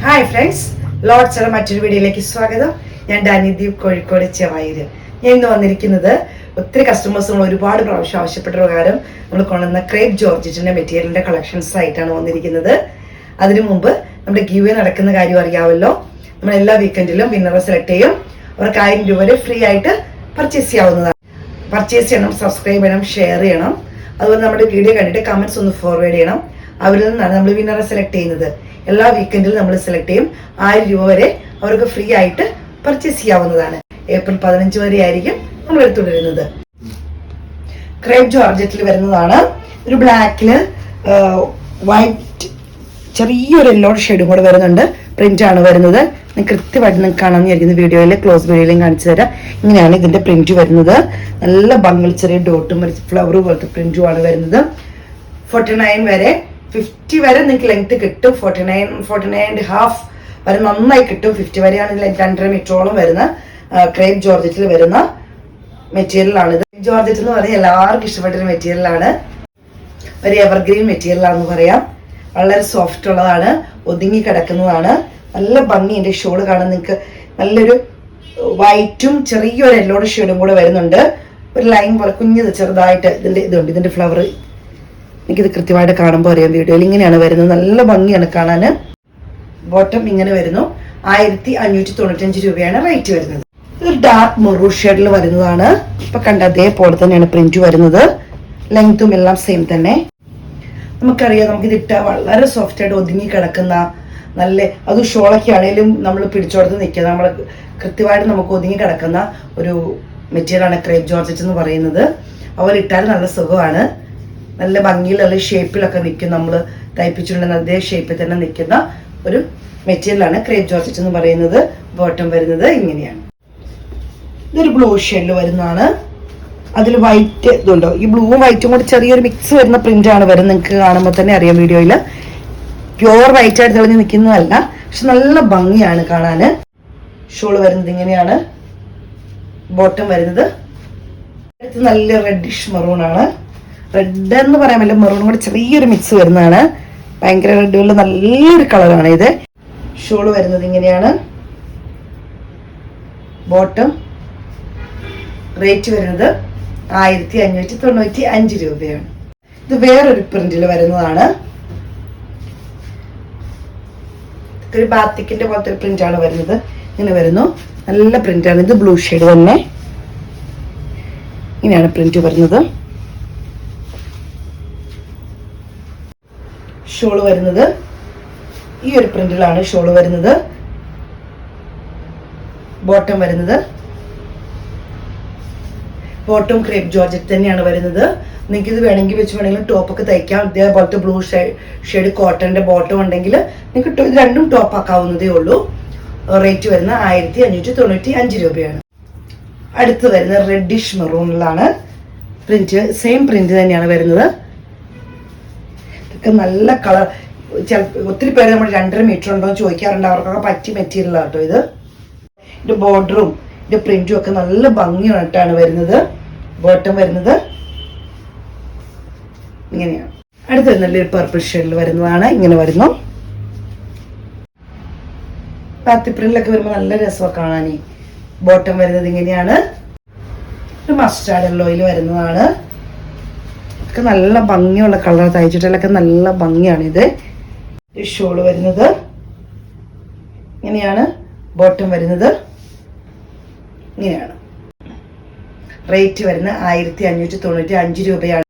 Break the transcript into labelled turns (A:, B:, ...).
A: Hi friends, ലോഡ്സിലെ മറ്റൊരു വീഡിയോയിലേക്ക് സ്വാഗതം. ഞാൻ ഡാനിദീപ്, കോഴിക്കോട് ചെവായൂര്. ഞാൻ ഇന്ന് വന്നിരിക്കുന്നത് ഒത്തിരി കസ്റ്റമേഴ്സ് നമ്മൾ ഒരുപാട് പ്രാവശ്യം ആവശ്യപ്പെട്ട പ്രകാരം നമ്മൾ കൊണ്ടുവന്ന ക്രേപ്പ് ജോർജറ്റിന്റെ മെറ്റീരിയലിന്റെ കളക്ഷൻസ് ആയിട്ടാണ് വന്നിരിക്കുന്നത്. അതിനു മുമ്പ് നമ്മുടെ ഗീവ് നടക്കുന്ന കാര്യം അറിയാമല്ലോ. നമ്മൾ എല്ലാ വീക്കെൻഡിലും വിന്നറെ സെലക്ട് ചെയ്യും. അവർക്ക് 1000 രൂപ വരെ ഫ്രീ ആയിട്ട് പർച്ചേസ് ചെയ്യാവുന്നതാണ്. പർച്ചേസ് ചെയ്യണം, സബ്സ്ക്രൈബ് ചെയ്യണം, ഷെയർ ചെയ്യണം. അതുപോലെ നമ്മുടെ വീഡിയോ കണ്ടിട്ട് കമന്റ്സ് ഒന്ന് ഫോർവേഡ് ചെയ്യണം. അവരിൽ നിന്നാണ് നമ്മൾ വിന്നറെ സെലക്ട് ചെയ്യുന്നത്. എല്ലാ വീക്കെൻഡിലും നമ്മൾ സെലക്ട് ചെയ്യും. 1000 രൂപ വരെ അവർക്ക് ഫ്രീ ആയിട്ട് പർച്ചേസ് ചെയ്യാവുന്നതാണ്. ഏപ്രിൽ 15 വരെ ആയിരിക്കും നമ്മൾ എടുത്തുകൊണ്ടിരുന്നത്. ക്രേപ്പ് ജോർജറ്റിൽ വരുന്നതാണ്. ഒരു ബ്ലാക്കില് വൈറ്റ് ചെറിയൊരു യെല്ലോ ഷെയ്ഡും കൂടെ വരുന്നുണ്ട്. പ്രിന്റ് ആണ് വരുന്നത്. കൃത്യമായിട്ട് നിങ്ങൾക്ക് കാണാൻ വിചാരിക്കുന്ന വീഡിയോയിൽ ക്ലോസ് വീഡിയോയിലും കാണിച്ചു തരാം. ഇങ്ങനെയാണ് ഇതിന്റെ പ്രിന്റ് വരുന്നത്. നല്ല ഭംഗി, ചെറിയ ഡോട്ടും ഫ്ലവർ പോലത്തെ പ്രിന്റും ആണ് വരുന്നത്. 49 വരെ 50 വരെ നിങ്ങൾക്ക് ലെങ്ത് കിട്ടും. 49.5 വരെ നന്നായി കിട്ടും. 50 വരെയാണ് 2.5 മീറ്ററോളം വരുന്ന ക്രേപ്പ് ജോർജറ്റിൽ വരുന്ന മെറ്റീരിയലാണിത്. ജോർജറ്റ് എന്ന് പറഞ്ഞാൽ എല്ലാവർക്കും ഇഷ്ടപ്പെട്ടൊരു മെറ്റീരിയലാണ്. ഒരു എവർഗ്രീൻ മെറ്റീരിയലാണെന്ന് പറയാം. വളരെ സോഫ്റ്റ് ഉള്ളതാണ്, ഒതുങ്ങി കിടക്കുന്നതാണ്. നല്ല ഭംഗിയുണ്ട്. ഷോള് കാണാൻ നിങ്ങൾക്ക് നല്ലൊരു വൈറ്റും ചെറിയൊരു യെല്ലോയുടെ ഷെയ്ഡും കൂടെ വരുന്നുണ്ട്. ഒരു ലൈൻ പോലെ കുഞ്ഞത് ചെറുതായിട്ട് ഇതുണ്ട്. ഇതിന്റെ ഫ്ലവർ എനിക്കിത് കൃത്യമായിട്ട് കാണുമ്പോൾ അറിയാം. വീഡിയോയിൽ ഇങ്ങനെയാണ് വരുന്നത്. നല്ല ഭംഗിയാണ് കാണാൻ. ബോട്ടം ഇങ്ങനെ വരുന്നു. 1595 രൂപയാണ് റേറ്റ് വരുന്നത്. ഇതൊരു ഡാർക്ക് മെറൂൺ ഷെയ്ഡിൽ വരുന്നതാണ്. ഇപ്പൊ കണ്ട അതേപോലെ തന്നെയാണ് പ്രിന്റ് വരുന്നത്. ലെങ്തും എല്ലാം സെയിം തന്നെ. നമുക്കറിയാം, നമുക്കിത് ഇട്ടാൽ വളരെ സോഫ്റ്റ് ആയിട്ട് ഒതുങ്ങി കിടക്കുന്ന നല്ല, അത് ഷോളൊക്കെ ആണെങ്കിലും നമ്മൾ പിടിച്ചോടത്ത് നിൽക്കുക, നമ്മൾ കൃത്യമായിട്ട് നമുക്ക് ഒതുങ്ങി കിടക്കുന്ന ഒരു മെറ്റീരിയലാണ് ക്രേപ്പ് ജോർജറ്റ് എന്ന് പറയുന്നത്. അവർ ഇട്ടാൽ നല്ല സുഖമാണ്. നല്ല ഭംഗിയിൽ നല്ല ഷേപ്പിലൊക്കെ നിൽക്കും. നമ്മൾ തയ്പ്പിച്ചിട്ടുണ്ടെങ്കിൽ അതേ ഷേപ്പിൽ തന്നെ നിൽക്കുന്ന ഒരു മെറ്റീരിയലാണ് ക്രേപ്പ് ജോർജറ്റ് എന്ന് പറയുന്നത്. ബോട്ടം വരുന്നത് ഇങ്ങനെയാണ്. ഇതൊരു ബ്ലൂ ഷെയ്ഡിൽ വരുന്നതാണ്. അതിൽ വൈറ്റ് ഇതുണ്ടോ, ഈ ബ്ലൂവും വൈറ്റും കൂടി ചെറിയൊരു മിക്സ് വരുന്ന പ്രിന്റ് ആണ് വരുന്നത്. നിങ്ങൾക്ക് കാണുമ്പോൾ തന്നെ അറിയാം വീഡിയോയിൽ. പ്യുവർ വൈറ്റ് ആയിട്ട് തെളിഞ്ഞ് നിൽക്കുന്നതല്ല, പക്ഷെ നല്ല ഭംഗിയാണ് കാണാന്. ഷോള് വരുന്നത് ഇങ്ങനെയാണ്. ബോട്ടം വരുന്നത് അടുത്ത് നല്ല റെഡിഷ് മെറൂൺ ആണ്. റെഡ് എന്ന് പറയാൻ പറ്റില്ല, മെറൂണും കൂടി ചെറിയൊരു മിക്സ് വരുന്നതാണ്. ഭയങ്കര റെഡുള്ള നല്ലൊരു കളറാണ് ഇത്. ഷോള് വരുന്നത് ഇങ്ങനെയാണ്. ബോട്ടം റേറ്റ് വരുന്നത് 1595 രൂപയാണ്. ഇത് വേറൊരു പ്രിന്റിൽ വരുന്നതാണ്. ഒരു ബാത്തിക്കിന്റെ പോലത്തെ ഒരു പ്രിന്റ് ആണ് വരുന്നത്. ഇങ്ങനെ വരുന്നു. നല്ല പ്രിന്റാണ്. ഇത് ബ്ലൂ ഷെയ്ഡ് തന്നെ. ഇങ്ങനെയാണ് പ്രിന്റ് വരുന്നത്. ഷോള് വരുന്നത് ഈ ഒരു പ്രിന്റിലാണ് ഷോള് വരുന്നത്. ബോട്ടം വരുന്നത് ബോട്ടം ക്രേപ്പ് ജോർജറ്റ് തന്നെയാണ് വരുന്നത്. നിങ്ങൾക്ക് ഇത് വേണമെങ്കിൽ വെച്ച് വേണമെങ്കിൽ ടോപ്പൊക്കെ തയ്ക്കാം. ഇതേപോലത്തെ ബ്ലൂ ഷെയ്ഡ് കോട്ടന്റെ ബോട്ടം ഉണ്ടെങ്കിൽ നിങ്ങൾക്ക് ഇത് രണ്ടും ടോപ്പ് ആക്കാവുന്നതേ ഉള്ളൂ. റേറ്റ് വരുന്നത് 1595 രൂപയാണ്. അടുത്ത് വരുന്നത് റെഡിഷ് മെറൂണിലാണ് പ്രിന്റ്. സെയിം പ്രിന്റ് തന്നെയാണ് വരുന്നത്. ഇതൊക്കെ നല്ല കളർ. ഒത്തിരി പേര് നമ്മൾ 2.5 മീറ്റർ ഉണ്ടോ എന്ന് ചോദിക്കാറുണ്ട്. അവർക്കൊക്കെ പറ്റിയ മെറ്റീരിയലാണ് കേട്ടോ ഇത്. ഇതിന്റെ ബോർഡറും ഇതിന്റെ പ്രിന്റും ഒക്കെ നല്ല ഭംഗിയായിട്ടാണ് വരുന്നത്. ബോട്ടം വരുന്നത് ഇങ്ങനെയാണ്. അടുത്തത് നല്ലൊരു പർപ്പിൾ ഷെയ്ഡിൽ വരുന്നതാണ്. ഇങ്ങനെ വരുന്നു. പാത്തി പ്രിന്റിലൊക്കെ വരുമ്പോൾ നല്ല രസമാണ് കാണാൻ. ബോട്ടം വരുന്നത് ഇങ്ങനെയാണ്. ഒരു മസ്റ്റാർഡ് യെല്ലോയിൽ വരുന്നതാണ്. ഒക്കെ നല്ല ഭംഗിയുള്ള കളർ. തയ്ച്ചിട്ടൊക്കെ നല്ല ഭംഗിയാണ് ഇത്. ഷോള് വരുന്നത് ഇങ്ങനെയാണ്. ബോട്ടം വരുന്നത് ഇങ്ങനെയാണ്. റേറ്റ് വരുന്നത് 1595 രൂപയാണ്.